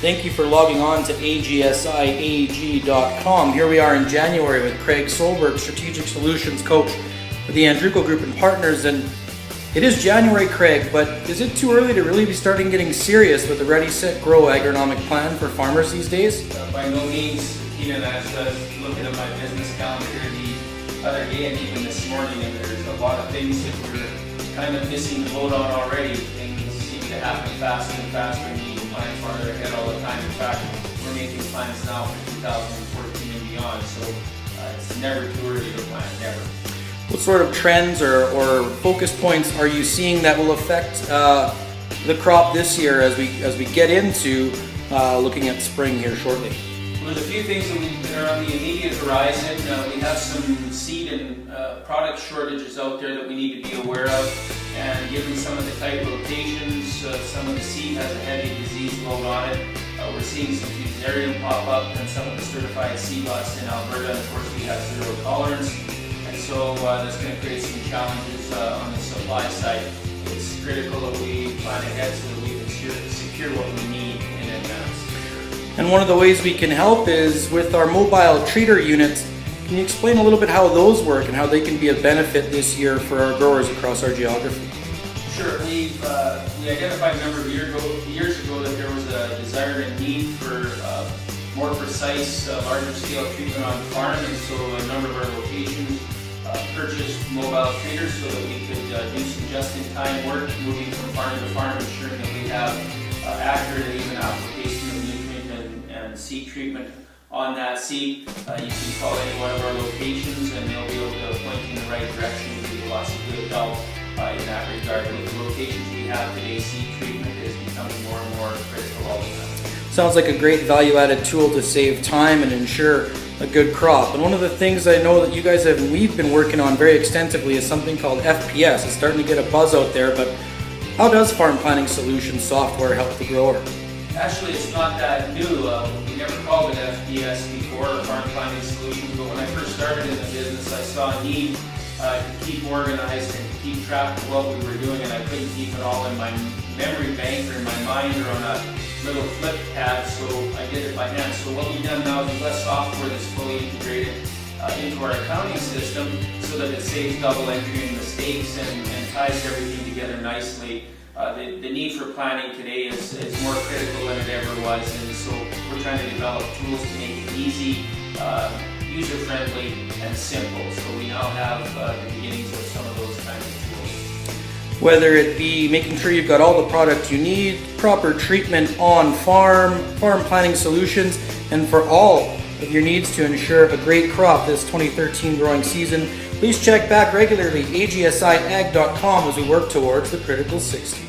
Thank you for logging on to agsiag.com. Here we are in January with Craig Solberg, Strategic Solutions Coach for the Andrico Group and Partners. And it is January, Craig, but is it too early to really be starting getting serious with the Ready, Set, Grow agronomic plan for farmers these days? By no means, Keenan. I was looking at my business calendar the other day and even this morning, and there's a lot of things that we're kind of missing the boat on already. Things seem to happen faster and faster, and we plan farther ahead all the time. In fact, we're making plans now for 2014 and beyond, so it's never too early to plan, never. What sort of trends or focus points are you seeing that will affect the crop this year as we get into looking at spring here shortly? Well, there's a few things that are on the immediate horizon. We have some seed and product shortages out there that we need to be aware of, and given some of the tight rotations, some of the seed has a heavy disease load on it. We're seeing some fusarium pop up and some of the certified seed lots in Alberta, and of course we have zero tolerance, and so that's going to create some challenges on the supply side. It's critical that we plan ahead so that we can secure what we need in advance. And one of the ways we can help is with our mobile treater units. Can you explain a little bit how those work and how they can be a benefit this year for our growers across our geography? Sure. We identified a number of years ago that there was a desire and need for more precise, larger scale treatment on farm, and so a number of our locations purchased mobile treaters so that we could do some just-in-time work, moving from farm to farm, ensuring that we have accurate and even application of nutrient and seed treatment on that seed. You can call any one of our locations and they'll be able to point you in the right direction and give you lots of good help in that regard. But with the locations we have today, seed treatment is becoming more and more critical all the time. Sounds like a great value-added tool to save time and ensure a good crop. And one of the things I know that you guys have and we've been working on very extensively is something called FPS. It's starting to get a buzz out there, but how does Farm Planning Solutions software help the grower? Actually, it's not that new. We never called it FPS before, Farm Planning Solutions, but when I first started in the business, I saw a need to keep organized and to keep track of what we were doing, and I couldn't keep it all in my memory bank or in my mind or on a little flip pad, so I did it by hand. So what we've done now is we've got software that's fully integrated into our accounting system so that it saves double entry and mistakes and ties everything together nicely. The need for planning today is more critical than it ever was, and so we're trying to develop tools to make it easy, user-friendly, and simple. So we now have the beginnings of some of those kinds of tools. Whether it be making sure you've got all the product you need, proper treatment on farm, Farm Planning Solutions, and for all of your needs to ensure a great crop this 2013 growing season, please check back regularly agsiag.com as we work towards the Critical 60.